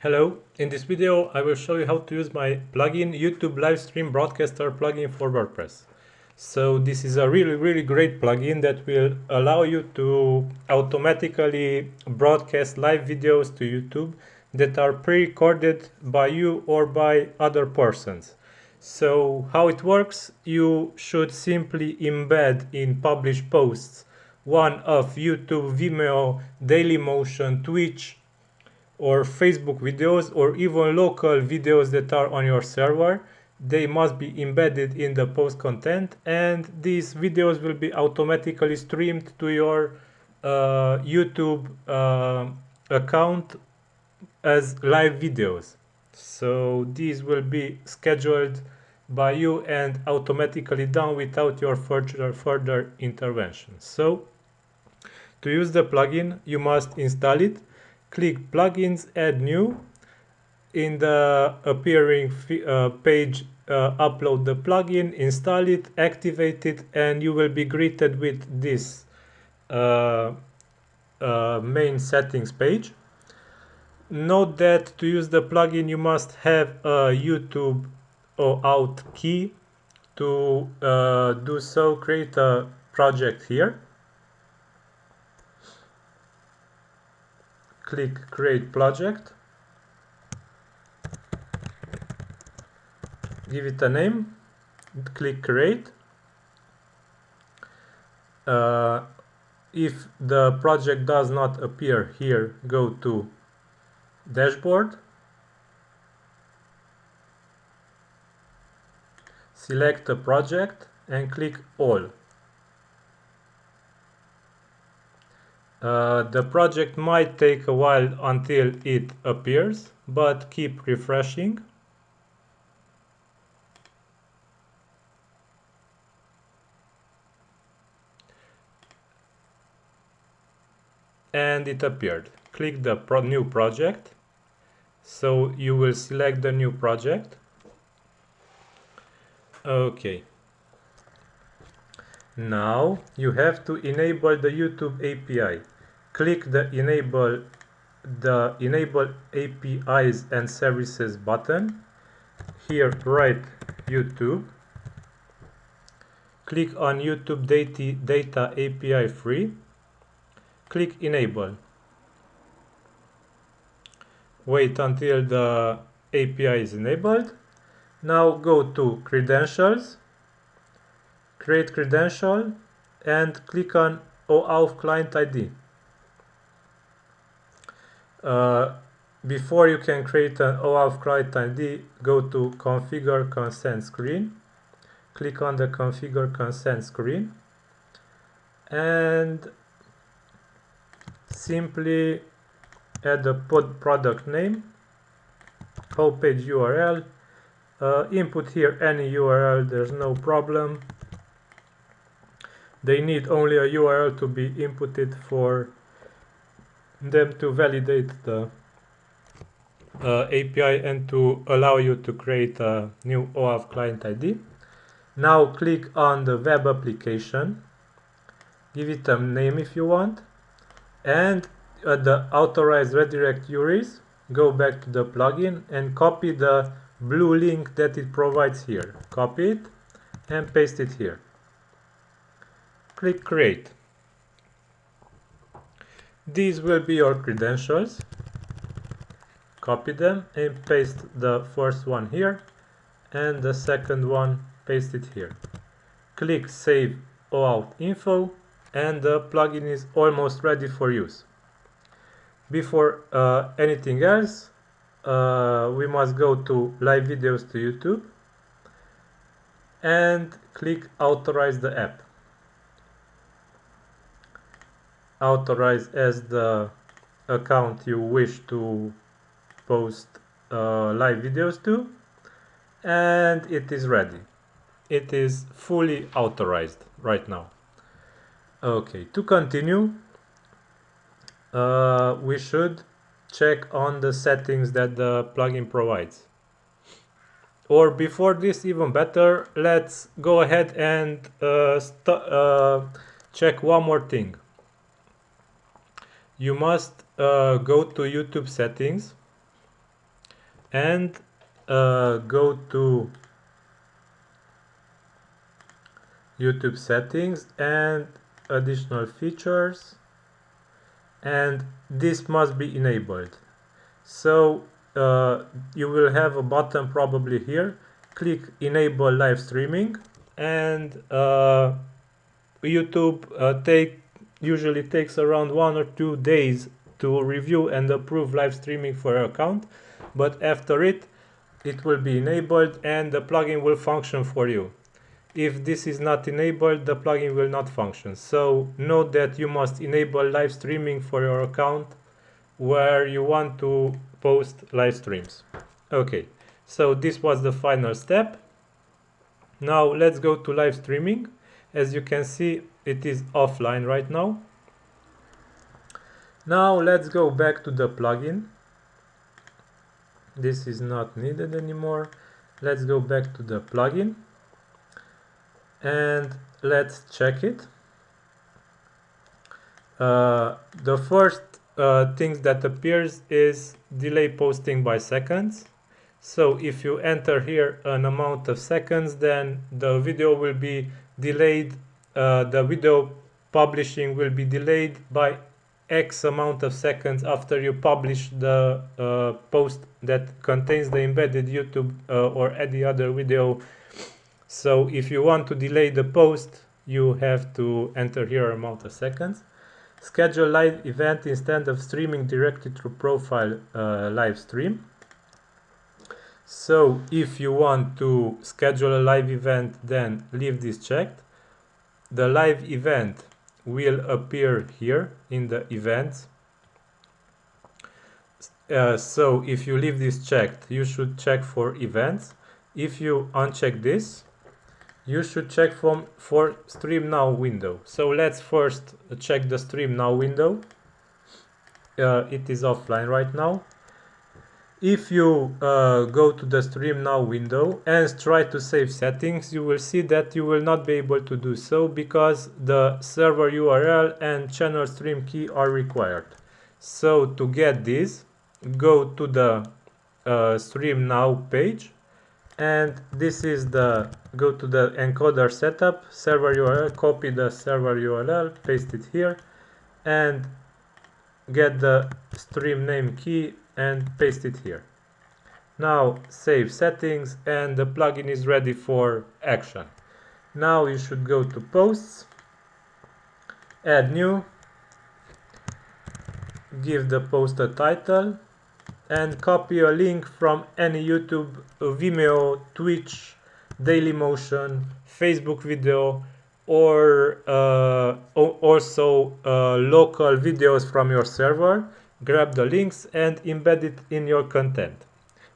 Hello, in this video I will show you how to use my plugin YouTube Livestream Broadcaster plugin for WordPress. So this is a really great plugin that will allow you to automatically broadcast live videos to YouTube that are pre-recorded by you or by other persons. So how it works, you should simply embed in published posts one of YouTube, Vimeo, Dailymotion, Twitch, or Facebook videos, or even local videos that are on your server. They must be embedded in the post content, and these videos will be automatically streamed to your YouTube account as live videos. So these will be scheduled by you and automatically done without your further intervention. So to use the plugin, you must install it. Click Plugins, Add New. In the appearing page, upload the plugin, install it, activate it, and you will be greeted with this main settings page. Note that to use the plugin, you must have a YouTube OAuth key. To do so, create a project here. Click Create Project. Give it a name. Click Create. If the project does not appear here, go to Dashboard. Select a project and click All. The project might take a while until it appears, but keep refreshing. And it appeared. Click the new project. So you will select the new project. Okay. Now you have to enable the YouTube API. Click the enable APIs and services button. Here write YouTube. Click on YouTube data API free. Click enable. Wait until the API is enabled. Now go to credentials. Create credential and click on OAuth client ID. Before you can create an OAuth client ID, go to configure consent screen. Click on the configure consent screen and simply add a product name, homepage URL, input here any URL, there's no problem. They need only a URL to be inputted for them to validate the API and to allow you to create a new OAuth client ID. Now click on the web application, give it a name if you want, and at the authorized redirect URIs, go back to the plugin and copy the blue link that it provides here. Copy it and paste it here. Click Create. These will be your credentials. Copy them and paste the first one here and the second one, paste it here. Click Save OAuth Info and the plugin is almost ready for use. Before anything else, we must go to Live Videos to YouTube and click Authorize the app. Authorize as the account you wish to post live videos to, and it is ready. It is fully authorized right now. Okay, to continue, we should check on the settings that the plugin provides. Or before this, even better, let's go ahead and check one more thing. You must go to YouTube settings and go to YouTube settings and additional features, and this must be enabled. So you will have a button probably here. Click enable live streaming, and YouTube usually takes around 1 or 2 days to review and approve live streaming for your account, but after it will be enabled and the plugin will function for you. If this is not enabled, the plugin will not function. So note that you must enable live streaming for your account where you want to post live streams. Okay, so this was the final step. Now let's go to live streaming. As you can see, it is offline right now. Now let's go back to the plugin. This is not needed anymore. Let's go back to the plugin and let's check it. The first things that appears is delay posting by seconds. So if you enter here an amount of seconds, then the video will be delayed. The video publishing will be delayed by X amount of seconds after you publish the post that contains the embedded YouTube or any other video. So if you want to delay the post, you have to enter here amount of seconds. Schedule live event instead of streaming directly through profile live stream. So if you want to schedule a live event, then leave this checked. The live event will appear here in the events. So if you leave this checked, you should check for events. If you uncheck this, you should check for stream now window. So let's first check the stream now window. It is offline right now. If you go to the stream now window and try to save settings, you will see that you will not be able to do so because the server URL and channel stream key are required. So to get this, go to the stream now page, and this is go to the encoder setup, server URL, copy the server URL, paste it here, and get the stream name key and paste it here. Now save settings and the plugin is ready for action. Now you should go to posts, add new, give the post a title, and copy a link from any YouTube, Vimeo, Twitch, Dailymotion, Facebook video, or also local videos from your server. Grab the links and embed it in your content.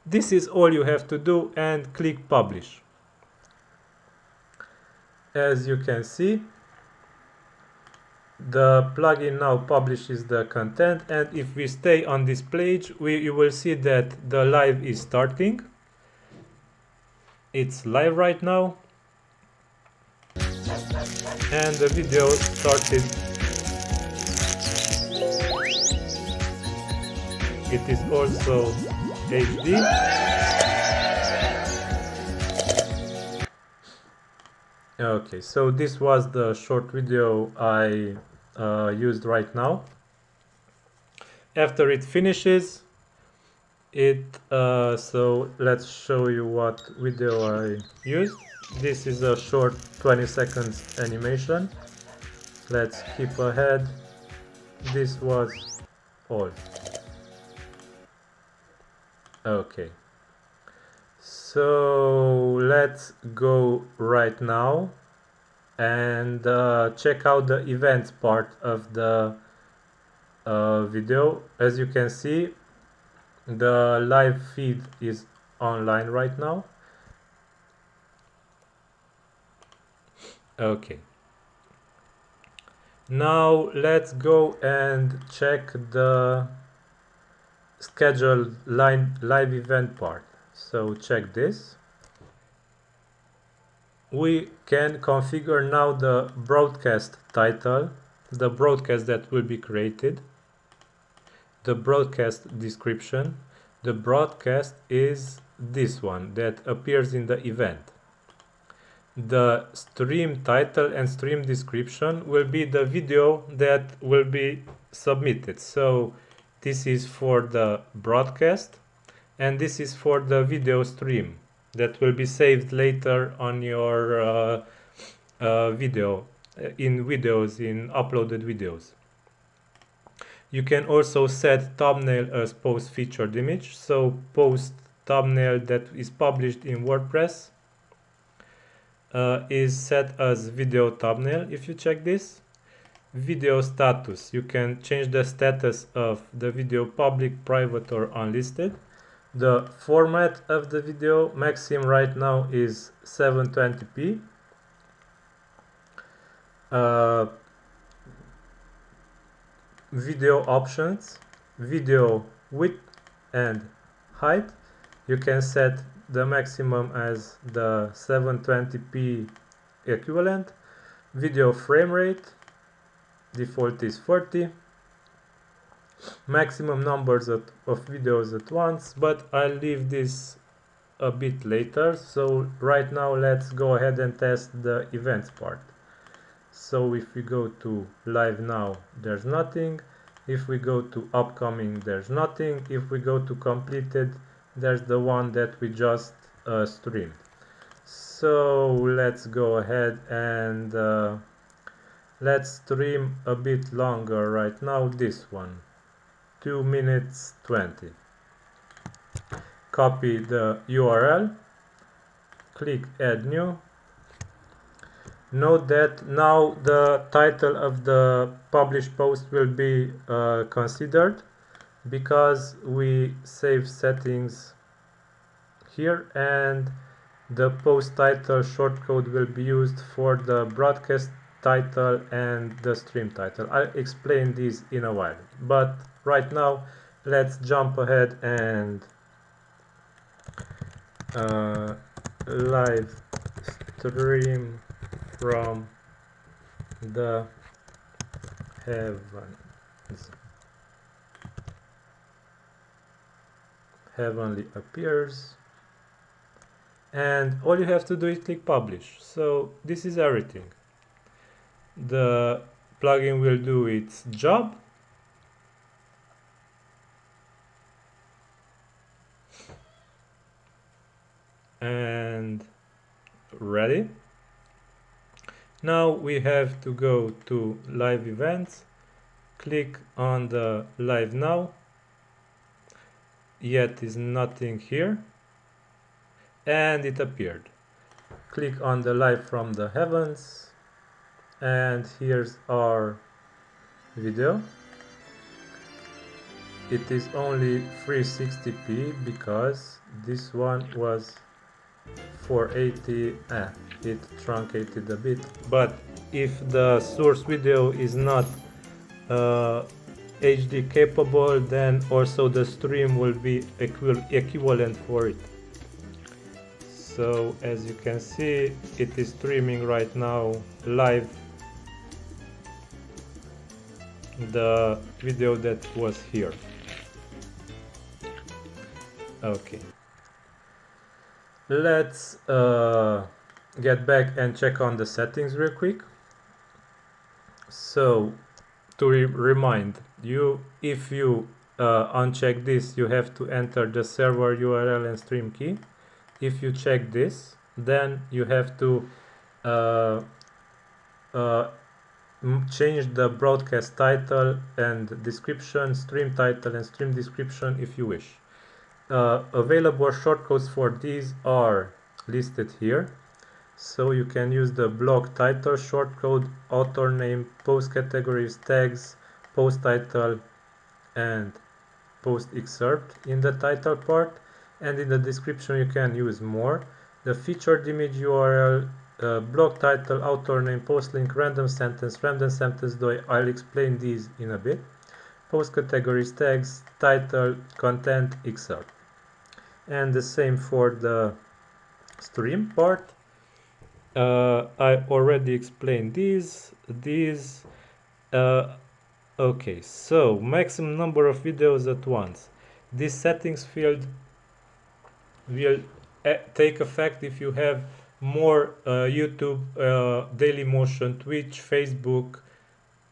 This is all you have to do, and click publish. As you can see, the plugin now publishes the content, and if we stay on this page, you will see that the live is starting. It's live right now, and the video started. It is also HD. Okay, so this was the short video I used right now. After it finishes, so let's show you what video I used. This is a short 20 seconds animation. Let's skip ahead. This was all. Okay, so let's go right now and check out the events part of the video. As you can see, the live feed is online right now. Okay, now let's go and check the scheduled live event part. So check this. We can configure now the broadcast title, the broadcast that will be created, the broadcast description, The broadcast is this one that appears in the event. The stream title and stream description will be the video that will be submitted. So this is for the broadcast and this is for the video stream that will be saved later on your video, in uploaded videos. You can also set thumbnail as post featured image. So post thumbnail that is published in WordPress is set as video thumbnail. If you check this, video status, you can change the status of the video public, private or unlisted. The format of the video maximum right now is 720p. Video options, video width and height, you can set the maximum as the 720p equivalent. Video frame rate, default is 40. Maximum numbers of videos at once, but I'll leave this a bit later. So right now let's go ahead and test the events part. So if we go to live now, there's nothing. If we go to upcoming, there's nothing. If we go to completed, there's the one that we just streamed. So let's go ahead and let's stream a bit longer right now, this one, 2 minutes 20. Copy the URL, click add new. Note that now the title of the published post will be considered because we save settings here, and the post title shortcode will be used for the broadcast title and the stream title. I'll explain these in a while, but right now let's jump ahead and live stream from the heavenly appears, and all you have to do is click publish. So this is everything. The plugin will do its job. And ready. Now we have to go to live events, click on the live now, yet is nothing here, and it appeared. Click on the live from the heavens, and here's our video. It is only 360p because this one was 480. It truncated a bit, but if the source video is not HD capable, then also the stream will be equivalent for it. So as you can see, it is streaming right now live the video that was here. Okay, let's get back and check on the settings real quick. So to remind you, if you uncheck this, you have to enter the server URL and stream key. If you check this, then you have to change the broadcast title and description, stream title and stream description if you wish. Available shortcodes for these are listed here. So you can use the blog title shortcode, author name, post categories, tags, post title and post excerpt in the title part, and in the description you can use more. The featured image URL, blog title, author name, post link, random sentence, though I'll explain these in a bit. Post categories, tags, title, content, excerpt. And the same for the stream part. I already explained these. Okay, so maximum number of videos at once. This settings field will take effect if you have more YouTube, Dailymotion, Twitch, Facebook,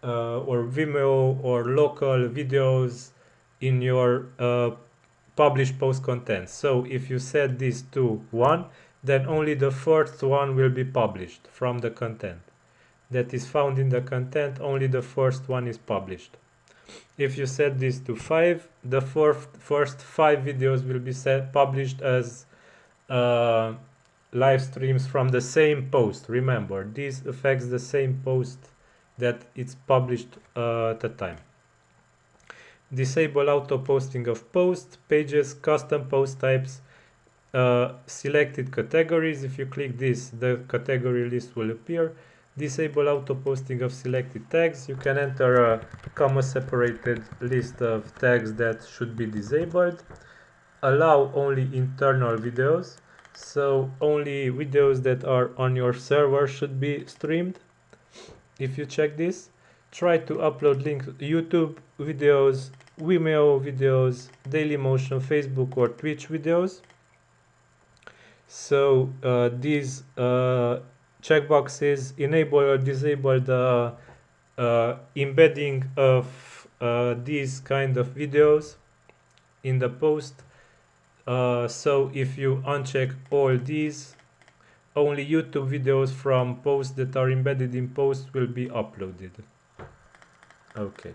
or Vimeo or local videos in your published post content. So if you set this to 1, then only the first one will be published from the content that is found in the content. Only the first one is published. If you set this to 5, the first 5 videos will be published as live streams from the same post. Remember, this affects the same post that it's published at the time. Disable auto posting of posts, pages, custom post types, selected categories. If you click this, the category list will appear. Disable auto posting of selected tags. You can enter a comma separated list of tags that should be disabled. Allow only internal videos, so only videos that are on your server should be streamed. If you check this, try to upload links YouTube videos, Vimeo videos, Dailymotion, Facebook or Twitch videos. So these checkboxes enable or disable the embedding of these kind of videos in the post. So if you uncheck all these, only YouTube videos from posts that are embedded in posts will be uploaded. Okay.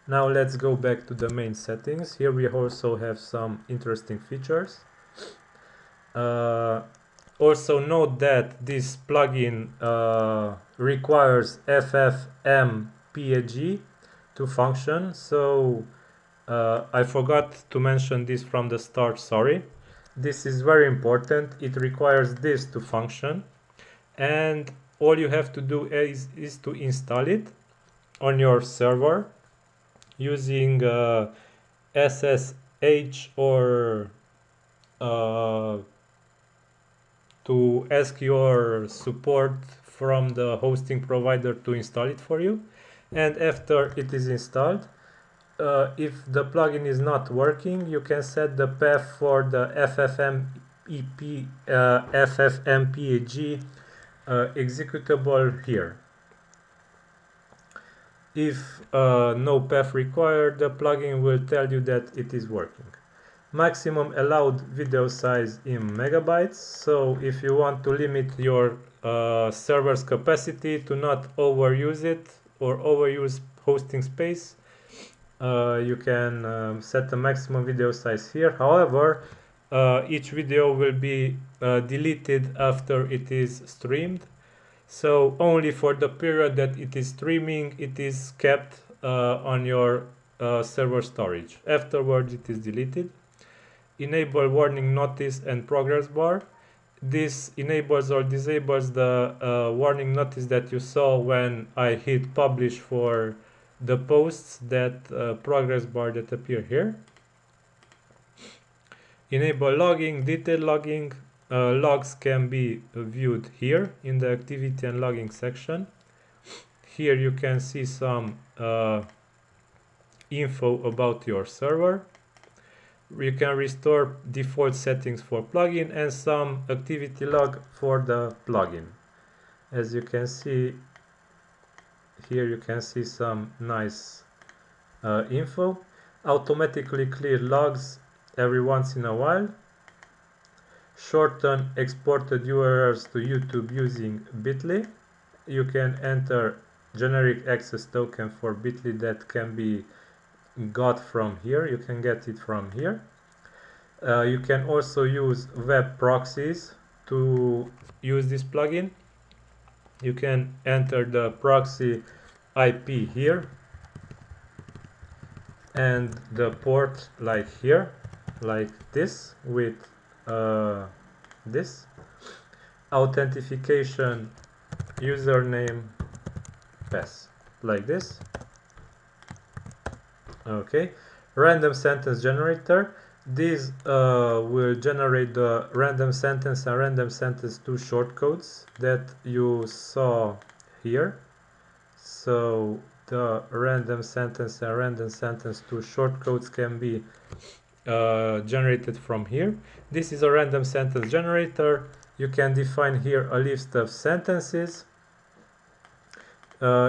Now let's go back to the main settings. Here we also have some interesting features. Also note that this plugin requires FFmpeg to function. So I forgot to mention this from the start, sorry. This is very important. It requires this to function, and all you have to do is to install it on your server using SSH or to ask your support from the hosting provider to install it for you. And after it is installed, if the plugin is not working, you can set the path for the FFmpeg executable here. If no path required, the plugin will tell you that it is working. Maximum allowed video size in megabytes. So if you want to limit your server's capacity to not overuse it or overuse hosting space, you can set a maximum video size here. However, each video will be deleted after it is streamed. So only for the period that it is streaming, it is kept on your server storage. Afterwards, it is deleted. Enable warning notice and progress bar. This enables or disables the warning notice that you saw when I hit publish for the posts, that progress bar that appear here. Enable logging, detailed logging. Logs can be viewed here in the activity and logging section. Here you can see some info about your server. You can restore default settings for plugin and some activity log for the plugin. As you can see here, you can see some nice info. Automatically clear logs every once in a while. Shorten exported URLs to YouTube using Bitly. You can enter generic access token for Bitly that can be got from here. You can get it from here. You can also use web proxies to use this plugin. You can enter the proxy IP here and the port like here, like this, with this authentication username pass, like this. Okay, random sentence generator. This will generate the random sentence and random sentence 2 shortcodes that you saw here. So the random sentence and random sentence to shortcodes can be generated from here. This is a random sentence generator. You can define here a list of sentences,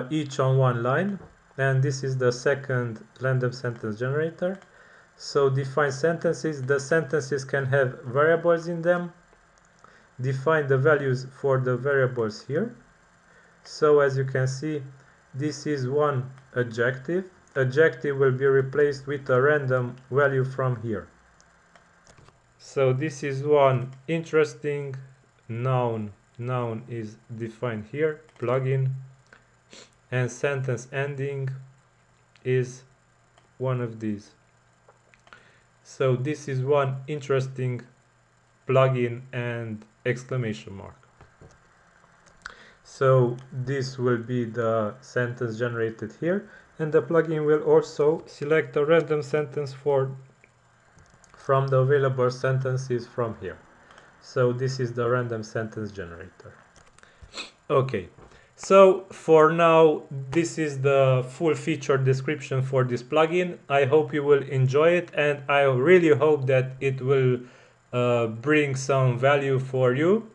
each on one line, and this is the second random sentence generator. So define sentences. The sentences can have variables in them. Define the values for the variables here. So as you can see, this is one adjective. Adjective will be replaced with a random value from here. So this is one interesting noun. Noun is defined here, plugin, and sentence ending is one of these. So this is one interesting plugin and exclamation mark. So this will be the sentence generated here, and the plugin will also select a random sentence from the available sentences from here. So this is the random sentence generator. Okay, so for now this is the full feature description for this plugin. I hope you will enjoy it, and I really hope that it will bring some value for you.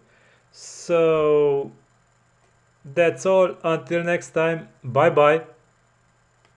So that's all. Until next time, bye bye.